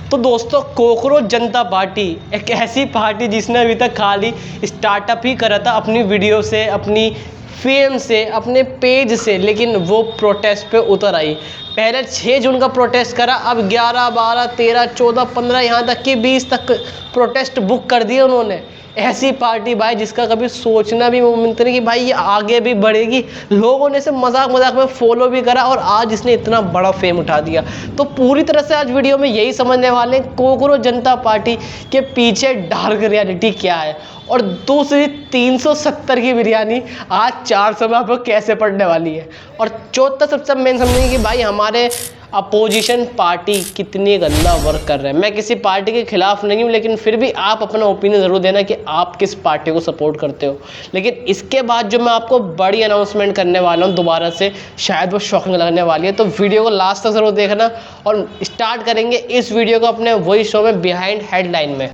तो दोस्तों, कोकरोच जनता पार्टी एक ऐसी पार्टी जिसने अभी तक खाली स्टार्टअप ही करा था अपनी वीडियो से, अपनी फेम से, अपने पेज से, लेकिन वो प्रोटेस्ट पे उतर आई। पहले 6 जून का प्रोटेस्ट करा, अब 11, 12, 13, 14, 15, यहाँ तक कि 20 तक प्रोटेस्ट बुक कर दिए उन्होंने। ऐसी पार्टी भाई जिसका कभी सोचना भी मुमकिन नहीं कि भाई ये आगे भी बढ़ेगी। लोगों ने इसे मजाक मजाक में फॉलो भी करा और आज इसने इतना बड़ा फेम उठा दिया। तो पूरी तरह से आज वीडियो में यही समझने वाले हैं कोकरोच जनता पार्टी के पीछे डार्क रियलिटी क्या है, और दूसरी 370 की बिरयानी आज 400 में आपको कैसे पड़ने वाली है। और चौथा सबसे मेन समझेंगे कि भाई हमारे अपोजिशन पार्टी कितनी गंदा वर्क कर रहे हैं। मैं किसी पार्टी के खिलाफ नहीं हूँ, लेकिन फिर भी आप अपना ओपिनियन ज़रूर देना कि आप किस पार्टी को सपोर्ट करते हो। लेकिन इसके बाद जो मैं आपको बड़ी अनाउंसमेंट करने वाला हूँ दोबारा से, शायद वो शॉकिंग लगने वाली है, तो वीडियो को लास्ट तक ज़रूर देखना। और स्टार्ट करेंगे इस वीडियो को अपने वही शो में बिहाइंड हेडलाइन में।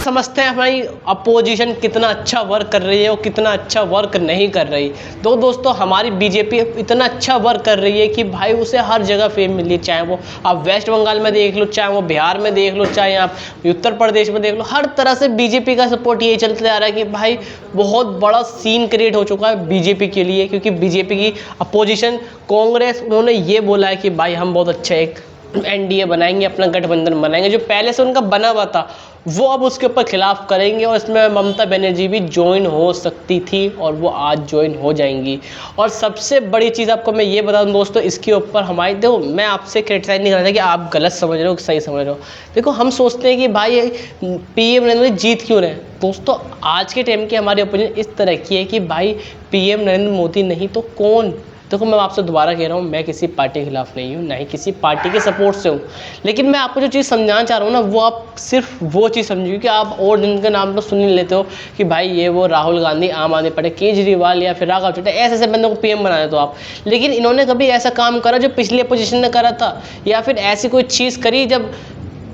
समझते हैं हमारी अपोजिशन कितना अच्छा वर्क कर रही है और कितना अच्छा वर्क नहीं कर रही। तो दोस्तों, हमारी बीजेपी इतना अच्छा वर्क कर रही है कि भाई उसे हर जगह फेम मिली, चाहे वो आप वेस्ट बंगाल में देख लो, चाहे वो बिहार में देख लो, चाहे आप उत्तर प्रदेश में देख लो, हर तरह से बीजेपी का सपोर्ट यही चलते आ रहा है कि भाई बहुत बड़ा सीन क्रिएट हो चुका है बीजेपी के लिए। क्योंकि बीजेपी की अपोजिशन कांग्रेस, उन्होंने ये बोला है कि भाई हम बहुत अच्छा एक एनडीए बनाएंगे, अपना गठबंधन बनाएंगे। जो पहले से उनका बना हुआ था वो अब उसके ऊपर खिलाफ करेंगे, और इसमें ममता बनर्जी भी ज्वाइन हो सकती थी और वो आज ज्वाइन हो जाएंगी। और सबसे बड़ी चीज़ आपको मैं ये बता दूं दोस्तों, इसके ऊपर हमारी, देखो मैं आपसे क्रिटिसाइज नहीं कर रहा था कि आप गलत समझ रहे हो कि सही समझ रहे हो। देखो, हम सोचते हैं कि भाई पीएम नरेंद्र मोदी जीत क्यों रहे हैं। दोस्तों, आज के टाइम की हमारी ओपिनियन इस तरह की है कि भाई पीएम नरेंद्र मोदी नहीं तो कौन। देखो, मैं आपसे दोबारा कह रहा हूँ, मैं किसी पार्टी के खिलाफ नहीं हूँ, ना ही किसी पार्टी के सपोर्ट से हूँ, लेकिन मैं आपको जो चीज़ समझाना चाह रहा हूँ ना, वो आप सिर्फ वो चीज़ समझिए कि आप और जिनके नाम तो सुन ही लेते हो कि भाई ये वो राहुल गांधी, आम आदमी पार्टी, केजरीवाल या फिर राघव चड्ढा, ऐसे ऐसे बंदों को पीएम बना देते हो आप। लेकिन इन्होंने कभी ऐसा काम करा जो पिछली अपोजिशन ने करा था, या फिर ऐसी कोई चीज़ करी जब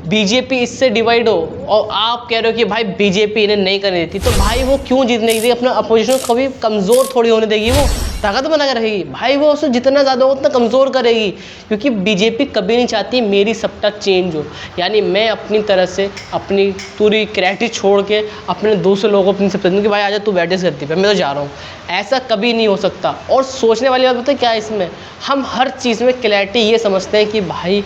बीजेपी इससे डिवाइड हो, और आप कह रहे हो कि भाई बीजेपी इन्हें नहीं करने देती, तो भाई वो क्यों जीतने देगी? अपना अपोजिशन को कभी कमज़ोर थोड़ी होने देगी, वो ताकत बना कर रहेगी भाई। वो उससे जितना ज़्यादा हो उतना कमज़ोर करेगी, क्योंकि बीजेपी कभी नहीं चाहती मेरी सत्ता चेंज हो। यानी मैं अपनी तरह से अपनी पूरी क्रिएटिविटी छोड़ के अपने दूसरे लोगों को अपनी सत्ता दूँ कि भाई आजा तू बैठे करती है, मैं तो जा रहा हूँ। ऐसा कभी नहीं हो सकता। और सोचने वाली बात पता है क्या है इसमें, हम हर चीज़ में क्लैरिटी ये समझते हैं कि भाई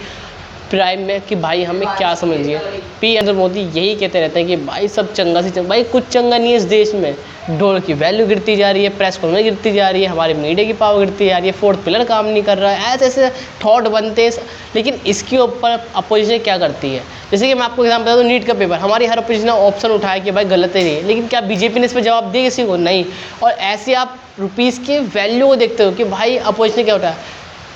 प्राइम में, कि भाई हमें क्या समझिए, पीएम नरेंद्र मोदी यही कहते रहते हैं कि भाई सब चंगा से चंगा। भाई कुछ चंगा नहीं है इस देश में। डॉलर की वैल्यू गिरती जा रही है, प्रेस कॉन्फ्रेंस गिरती जा रही है, हमारे मीडिया की पावर गिरती जा रही है, फोर्थ पिलर काम नहीं कर रहा है, ऐसे ऐसे थॉट बनते हैं। लेकिन इसके ऊपर अपोजिशन क्या करती है? जैसे कि मैं आपको एग्जाम्पल बता दूँ, नीट का पेपर, हमारी हर अपोजिशन ने ऑप्शन उठाया कि भाई गलत है नहीं, लेकिन क्या बीजेपी ने इस पर जवाब दिया किसी को? नहीं। और ऐसे आप रुपीज़ के वैल्यू को देखते हो कि भाई अपोजिशन ने क्या उठाया।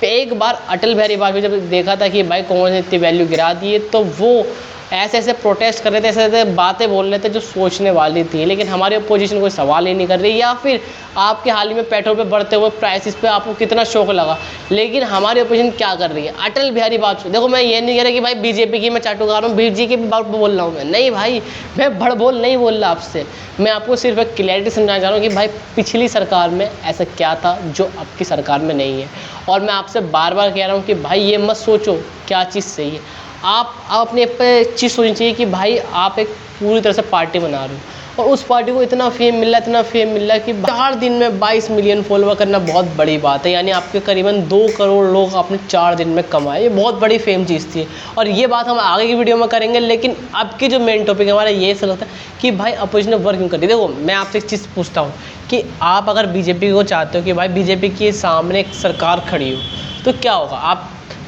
एक बार अटल बिहारी वाजपेयी जब देखा था कि भाई कांग्रेस ने इतनी वैल्यू गिरा दी है, तो वो ऐसे ऐसे प्रोटेस्ट कर रहे थे, ऐसे ऐसे बातें बोल रहे थे जो सोचने वाली थी। लेकिन हमारी अपोजिशन कोई सवाल ही नहीं कर रही। या फिर आपके हाल ही में पेट्रोल पे बढ़ते हुए प्राइसेस पे आपको कितना शौक लगा, लेकिन हमारी अपोजिशन क्या कर रही है? अटल बिहारी वाजपेयी, देखो मैं ये नहीं कह रहा कि भाई बीजेपी की मैं चाटू खा रहा हूँ, बीजेपी की भी बात बोल रहा हूँ मैं, नहीं भाई, मैं बड़ बोल नहीं बोल रहा आपसे। मैं आपको सिर्फ एक क्लैरिटी समझाना चाह रहा हूँ कि भाई पिछली सरकार में ऐसा क्या था जो अब की सरकार में नहीं है। और मैं आपसे बार बार कह रहा हूँ कि भाई ये मत सोचो क्या चीज़ सही है, आप अपने पे चीज़ सोचनी चाहिए कि भाई आप एक पूरी तरह से पार्टी बना रहे हो, और उस पार्टी को इतना फेम मिल रहा है, इतना फेम मिल रहा है कि 4 दिन में 22 मिलियन फॉलोवर करना बहुत बड़ी बात है। यानी आपके करीबन 2 करोड़ लोग आपने 4 दिन में कमाए, ये बहुत बड़ी फेम चीज़ थी। और ये बात हम आगे की वीडियो में करेंगे, लेकिन अब की जो मेन टॉपिक है हमारा ये ऐसा लगता है कि भाई अपोजिशन वर्क क्यों कर रही है। देखो, मैं आपसे एक चीज़ पूछता हूँ कि आप अगर बीजेपी को चाहते हो कि भाई बीजेपी के सामने एक सरकार खड़ी हो, तो क्या होगा?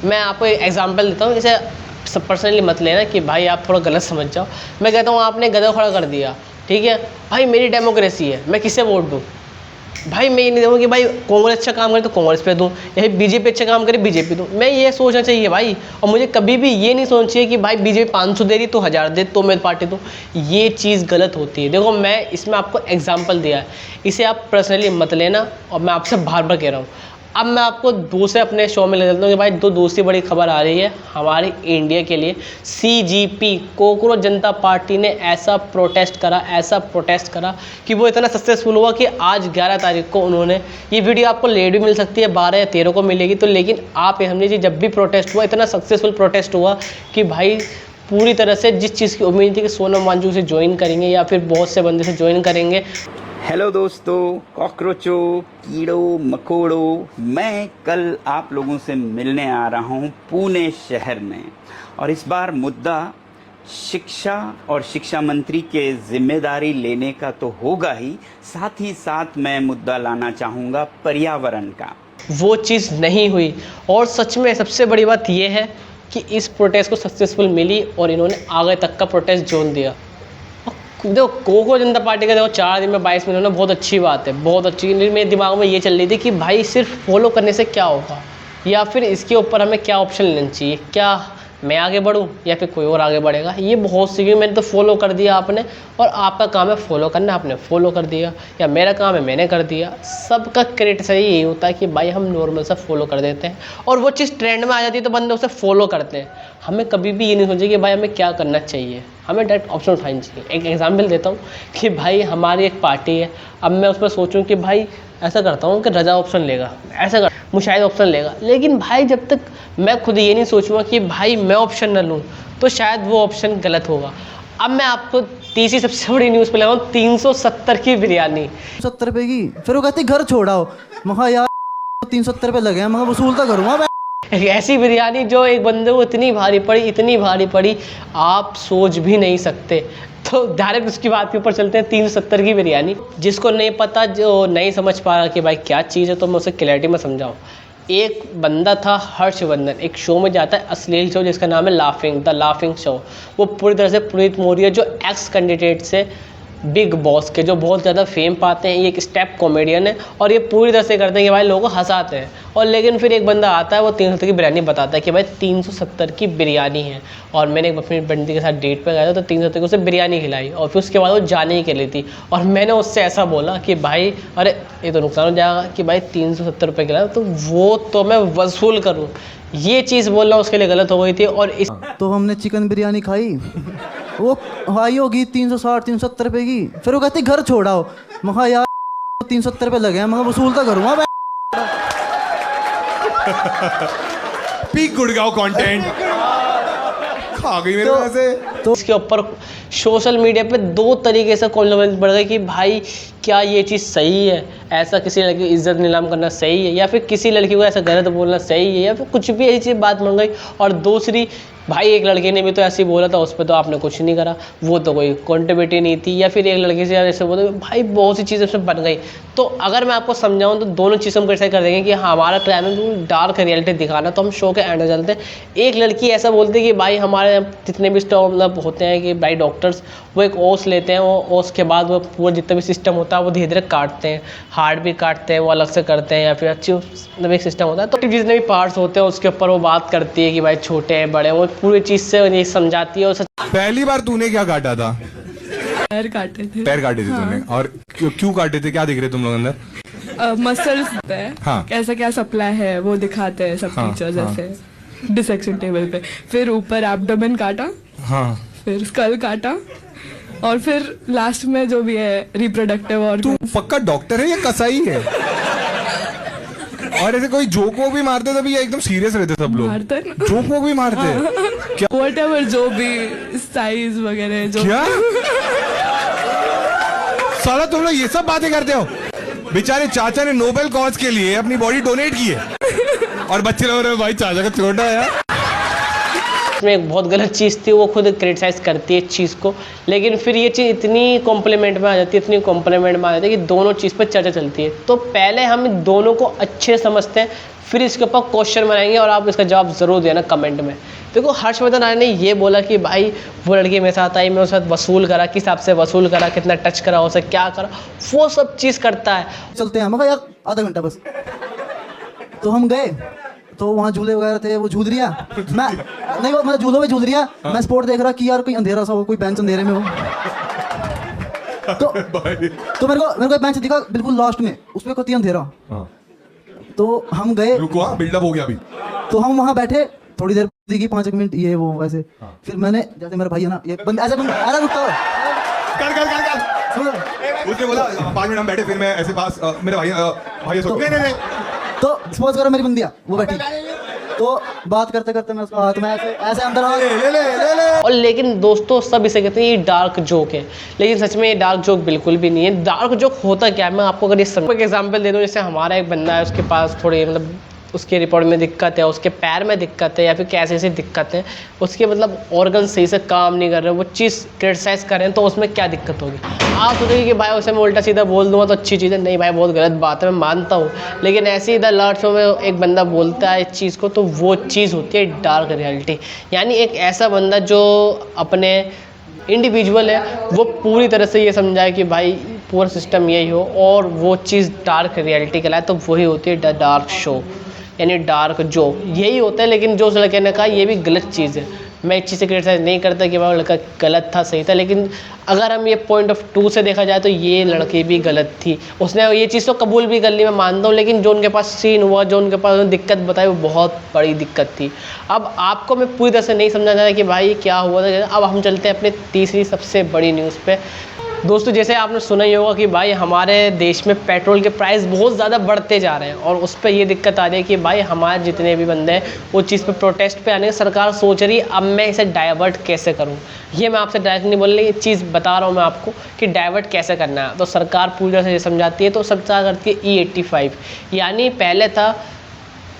मैं आपको एक एग्जाम्पल देता हूँ, जैसे सब पर्सनली मत लेना कि भाई आप थोड़ा गलत समझ जाओ। मैं कहता हूँ आपने गधा खड़ा कर दिया, ठीक है भाई, मेरी डेमोक्रेसी है, मैं किसे वोट दूँ? भाई मैं ये नहीं दूँ कि भाई कांग्रेस अच्छा काम करे तो कांग्रेस पे दूँ, या फिर बीजेपी अच्छा काम करे बीजेपी दूँ। मैं ये सोचना चाहिए भाई, और मुझे कभी भी ये नहीं सोचना चाहिए कि भाई बीजेपी 500 दे रही तो 1000 दे तो मैं पार्टी दूँ। ये चीज़ गलत होती है। देखो, मैं इसमें आपको एग्जाम्पल दिया है, इसे आप पर्सनली मत लेना। और मैं आपसे बार बार कह रहा हूँ, अब मैं आपको दूसरे अपने शो में ले चलता हूँ कि भाई दूसरी बड़ी खबर आ रही है हमारे इंडिया के लिए। CJP कोकरोच जनता पार्टी ने ऐसा प्रोटेस्ट करा कि वो इतना सक्सेसफुल हुआ कि आज 11 तारीख को उन्होंने, ये वीडियो आपको लेट भी मिल सकती है, 12 या 13 को मिलेगी, तो लेकिन आप ये समझिए जब भी प्रोटेस्ट हुआ, इतना सक्सेसफुल प्रोटेस्ट हुआ कि भाई पूरी तरह से जिस चीज़ की उम्मीद थी कि सोनम वांगचुक से ज्वाइन करेंगे या फिर बहुत से बंदे से ज्वाइन करेंगे। हेलो दोस्तों, कॉकरोचों, कीड़ों मकोड़ों, मैं कल आप लोगों से मिलने आ रहा हूँ पुणे शहर में, और इस बार मुद्दा शिक्षा और शिक्षा मंत्री के जिम्मेदारी लेने का तो होगा ही, साथ ही साथ मैं मुद्दा लाना चाहूँगा पर्यावरण का। वो चीज़ नहीं हुई, और सच में सबसे बड़ी बात यह है कि इस प्रोटेस्ट को सक्सेसफुल मिली और इन्होंने आगे तक का प्रोटेस्ट जोन दिया। देखो कोकरोच जनता पार्टी का देखो 4 दिन में 22 मिनट में बहुत अच्छी बात है, बहुत अच्छी। मेरे दिमाग में ये चल रही थी कि भाई सिर्फ फॉलो करने से क्या होगा, या फिर इसके ऊपर हमें क्या ऑप्शन लेना चाहिए, क्या मैं आगे बढ़ूं या फिर कोई और आगे बढ़ेगा। ये बहुत सी, मैंने तो फॉलो कर दिया आपने, और आपका काम है फॉलो करना, आपने फॉलो कर दिया, या मेरा काम है मैंने कर दिया। सबका क्रेडिट सही यही होता है कि भाई हम नॉर्मल सा फॉलो कर देते हैं और वो चीज़ ट्रेंड में आ जाती है तो बंदे उसे फॉलो करते हैं। हमें कभी भी ये नहीं सोचे कि भाई हमें क्या करना चाहिए, हमें डायरेक्ट ऑप्शन उठानी चाहिए। एक एग्जाम्पल देता हूँ कि भाई हमारी एक पार्टी है, अब मैं उस पर सोचूं कि भाई ऐसा करता हूँ कि रजा ऑप्शन लेगा, ऐसा कर मुशाहिद ऑप्शन लेगा, लेकिन भाई जब तक मैं खुद ये नहीं सोचूंगा कि भाई मैं ऑप्शन न लूँ तो शायद वो ऑप्शन गलत होगा। अब मैं आपको तीसरी सबसे बड़ी न्यूज़ पे लगाऊँ, 370 की बिरयानी, 70 रुपए की। फिर वो कहती घर छोड़ाओ, महा यार 370 रुपए लगे हैं, मगर वसूल तो करूँगा। एक ऐसी बिरयानी जो एक बंदे को इतनी भारी पड़ी आप सोच भी नहीं सकते। तो डायरेक्ट उसकी बात के ऊपर चलते हैं, 370 की बिरयानी। जिसको नहीं पता, जो नहीं समझ पा रहा कि भाई क्या चीज़ है, तो मैं उसे क्लैरिटी में समझाऊँ। एक बंदा था हर्षवर्धन, एक शो में जाता है अश्लील शो जिसका नाम है द लाफिंग शो। वो पूरी तरह से पुनीत मौर्य जो एक्स कैंडिडेट से बिग बॉस के जो बहुत ज़्यादा फेम पाते हैं, ये एक स्टेप कॉमेडियन है और ये पूरी तरह से करते हैं कि भाई लोगों को हंसाते हैं। और लेकिन फिर एक बंदा आता है, वो 370 की बिरयानी बताता है कि भाई 370 की बिरयानी है। और मैंने एक अपनी बंदी के साथ डेट पे गया था, तो 370 की उसे बिरयानी खिलाई और फिर उसके बाद वो जाने ही के लिए थी। और मैंने उससे ऐसा बोला कि भाई अरे ये तो नुकसान हो जाएगा कि भाई 370 रुपये खिलाया, तो वो तो मैं वसूल करूँ, ये चीज़ बोलना उसके लिए गलत हो गई थी। और इस तो हमने चिकन बिरयानी खाई, वो हाई होगी 360 370 रुपए की। फिर वो कहती घर छोड़ाओ, महा यार 370 रुपए लगे हैं, मगर वसूल तो करूँगा। पीक गुड़गांव कंटेंट खा गई मेरे वैसे। तो इसके ऊपर सोशल मीडिया पे 2 तरीके से कॉन्ट्रोवर्सी बढ़ गई कि भाई क्या ये चीज़ सही है, ऐसा किसी लड़की की इज्जत नीलाम करना सही है, या फिर किसी लड़की को ऐसा गलत बोलना सही है, या फिर कुछ भी ऐसी चीज़ बात बन गई। और दूसरी, भाई एक लड़के ने भी तो ऐसे ही बोला था, उस पर तो आपने कुछ नहीं करा, वो तो कोई कंट्रीब्यूटी नहीं थी, या फिर एक लड़के से ऐसे बोला, भाई बहुत सी चीज़ें उसमें बन गई। तो अगर मैं आपको समझाऊं तो दोनों चीज़ों हम क्रिटिसाइज कर देंगे कि हमारा क्राइम है डार्क रियलिटी दिखाना, तो हम शो के एंड में चलते हैं। एक लड़की ऐसा बोलती है कि भाई हमारे जितने भी स्टॉप मतलब होते हैं कि भाई डॉक्टर्स, वो एक ओस लेते हैं, वो ओस के बाद वो पूरा जितना भी सिस्टम होता है वो धीरे धीरे काटते हैं, हार्ट भी काटते हैं, वो अलग से करते हैं, या फिर अच्छी मतलब एक सिस्टम होता है। तो जितने भी पार्ट्स होते हैं उसके ऊपर वो बात करती है कि भाई छोटे हैं बड़े, वो पूरी चीज़ से ये समझाती है। और पहली बार तूने क्या काटा था? पैर काटे थे। पैर काटे थे तूने? और क्यों काटे थे? क्या दिख रहे तुम लोग अंदर? मसल्स पे हाँ। कैसा क्या सप्लाई है वो दिखाते हैं सब टीचर्स ऐसे डिसेक्शन टेबल पे। फिर ऊपर एब्डोमेन काटा, हाँ, फिर स्कल काटा, और फिर लास्ट में जो भी है रिप्रोडक्टिव। और तू पक्का डॉक्टर है या कसाई है? और ऐसे कोई जोक वो भी मारते तभी एकदम सीरियस रहते सब लोग? मारते जोक वो भी मारते क्या? व्हाटएवर जो भी साइज वगैरह जो क्या साला तुम लोग ये सब बातें करते हो? बेचारे चाचा ने नोबेल कॉज के लिए अपनी बॉडी डोनेट की है और बच्चे लोग रहे भाई चाचा का छोटा है यार। में एक बहुत गलत चीज़ थी, वो खुद क्रिटिसाइज करती है इस चीज़ को, लेकिन फिर ये चीज़ इतनी कॉम्प्लीमेंट में आ जाती है, इतनी कॉम्प्लीमेंट में आ जाती है कि दोनों चीज़ पर चर्चा चलती है। तो पहले हम दोनों को अच्छे समझते हैं, फिर इसके ऊपर क्वेश्चन बनाएंगे और आप इसका जवाब ज़रूर देना कमेंट में। देखो हर्षवर्धन राय ने ये बोला कि भाई वो लड़की मेरे साथ आई, मैं उसके साथ वसूल करा, किस हिसाब से वसूल करा, कितना टच करा, उसे क्या करा, वो सब चीज़ करता है। चलते हैं, मगर यार आधा घंटा बस। तो हम गए, तो वहाँ झूले वगैरह थे, वो झूल रिया, मैं नहीं, वो मतलब झूलों में झूल रिया, मैं स्पोर्ट देख रहा कि यार कोई अंधेरा सा हो, कोई बेंच अंधेरे में हो। तो मेरे को एक बेंच दिखा बिल्कुल लास्ट में, उस पर होती है अंधेरा। तो हम गए, रुको, बिल्डअप हो गया अभी। तो हम वहाँ बैठे थोड़ी देर की 5 मिनट ये वो वैसे। फिर मैंने, जैसे मेरा भाई है ना, ये ऐसे रुकता है, उसने बोला 5 मिनट हम बैठे, फिर मैं ऐसे पास मेरे भाई नहीं तो सपोज करो मेरी बंदिया वो बैठी, तो बात करते करते मैं उसका हाथ में ऐसे अंदर आ ले। और लेकिन दोस्तों सब इसे कहते हैं ये डार्क जोक है, लेकिन सच में ये डार्क जोक बिल्कुल भी नहीं है। डार्क जोक होता क्या है, मैं आपको अगर ये एक एग्जांपल दे दूँ। जैसे हमारा एक बंदा है, उसके पास थोड़ी मतलब उसके रिपोर्ट में दिक्कत है, उसके पैर में दिक्कत है, या फिर कैसे ऐसी दिक्कत है, उसके मतलब ऑर्गन सही से काम नहीं कर रहे, वो चीज़ क्रिटिसाइज़ कर रहे हैं, तो उसमें क्या दिक्कत होगी। आप सोचेंगे कि भाई उसे मैं उल्टा सीधा बोल दूंगा तो अच्छी चीज़ है, नहीं भाई बहुत गलत बात है, मैं मानता हूँ। लेकिन ऐसे इधर लार्ड शो में एक बंदा बोलता है इस चीज़ को, तो वो चीज़ होती है डार्क रियलिटी। यानी एक ऐसा बंदा जो अपने इंडिविजुअल है, वो पूरी तरह से ये समझाए कि भाई पूरा सिस्टम यही हो, और वो चीज़ डार्क रियलिटी कहलाए, तो वही होती है डार्क शो, यानी डार्क जोक यही होता है। लेकिन जो उस लड़के ने कहा ये भी गलत चीज़ है। मैं इस चीज़ से क्रिटिसाइज नहीं करता कि भाई लड़का गलत था सही था, लेकिन अगर हम ये पॉइंट ऑफ व्यू से देखा जाए तो ये लड़की भी गलत थी। उसने ये चीज़ तो कबूल भी कर ली, मैं मानता हूँ, लेकिन जो उनके पास सीन हुआ, जो उनके पास दिक्कत बताई, वो बहुत बड़ी दिक्कत थी। अब आपको मैं पूरी तरह से नहीं समझा जा रहा कि भाई क्या हुआ था। अब हम चलते हैं अपने तीसरी सबसे बड़ी न्यूज़ पे। दोस्तों जैसे आपने सुना ही होगा कि भाई हमारे देश में पेट्रोल के प्राइस बहुत ज़्यादा बढ़ते जा रहे हैं, और उस पर ये दिक्कत आ रही है कि भाई हमारे जितने भी बंदे हैं वो चीज़ पे प्रोटेस्ट पे आने, सरकार सोच रही है अब मैं इसे डाइवर्ट कैसे करूं। ये मैं आपसे डायरेक्ट नहीं बोल रही, ये चीज़ बता रहा हूँ मैं आपको कि डाइवर्ट कैसे करना है। तो सरकार पूरी तरह से समझाती है, तो सरकार करती है E85, यानी पहले था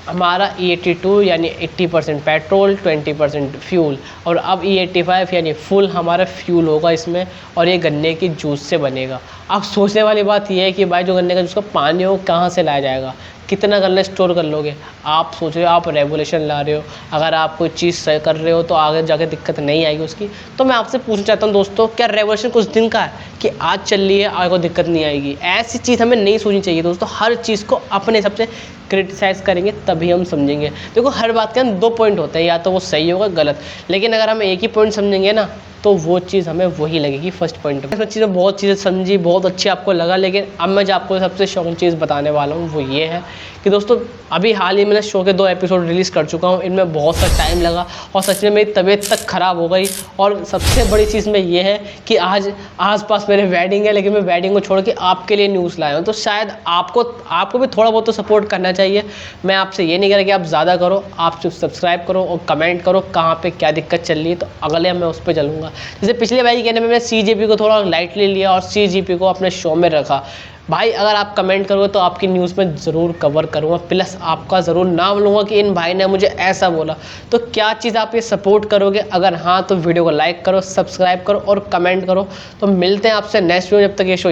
हमारा E82 यानी 80% पेट्रोल 20% फ्यूल, और अब E85 यानी फुल हमारा फ्यूल होगा इसमें, और ये गन्ने की जूस से बनेगा। अब सोचने वाली बात ये है कि भाई जो गन्ने का जूस का पानी हो कहाँ से लाया जाएगा, कितना गन्ना स्टोर कर लोगे। आप सोच रहे हो आप रेवोल्यूशन ला रहे हो, अगर आप कोई चीज़ सही कर रहे हो तो आगे जाके दिक्कत नहीं आएगी उसकी। तो मैं आपसे पूछना चाहता हूँ दोस्तों, क्या रेवोल्यूशन कुछ दिन का है कि आज चल रही है आगे को दिक्कत नहीं आएगी? ऐसी चीज़ हमें नहीं सोचनी चाहिए दोस्तों। हर चीज़ को अपने हिसाब से क्रिटिसाइज़ करेंगे तभी हम समझेंगे। देखो हर बात के अंदर 2 पॉइंट होते हैं, या तो वो सही होगा गलत, लेकिन अगर हम एक ही पॉइंट समझेंगे ना तो वो चीज़ हमें वही लगेगी फर्स्ट पॉइंट। इसमें चीज़ें बहुत चीज़ें समझी, बहुत अच्छी आपको लगा, लेकिन अब मैं जो आपको सबसे शौक चीज़ बताने वाला हूँ वो ये है कि दोस्तों अभी हाल ही मैंने शो के 2 एपिसोड रिलीज़ कर चुका हूँ। इनमें बहुत सा टाइम लगा और सच में मेरी तबीयत तक ख़राब हो गई। और सबसे बड़ी चीज़ में ये है कि आज आसपास मेरे वेडिंग है, लेकिन मैं वेडिंग को छोड़ के आपके लिए न्यूज़ लाया हूँ। तो शायद आपको भी थोड़ा बहुत तो सपोर्ट करना चाहिए। मैं आपसे ये नहीं कह रहा कि आप ज़्यादा करो, आप सिर्फ सब्सक्राइब करो और कमेंट करो कहाँ पे क्या दिक्कत चल रही है, तो अगले मैं उस पर चलूँगा। जैसे पिछले भाई कहने में मैं CGP को थोड़ा लाइटली लिया और CGP को अपने शो में रखा। भाई अगर आप कमेंट करोगे तो आपकी न्यूज़ में ज़रूर कवर करूँगा, प्लस आपका ज़रूर नाम लूँगा कि इन भाई ने मुझे ऐसा बोला। तो क्या चीज़ आप ये सपोर्ट करोगे? अगर हाँ तो वीडियो को लाइक करो, सब्सक्राइब करो और कमेंट करो। तो मिलते हैं आपसे नेक्स्ट वीडियो, जब तक ये शो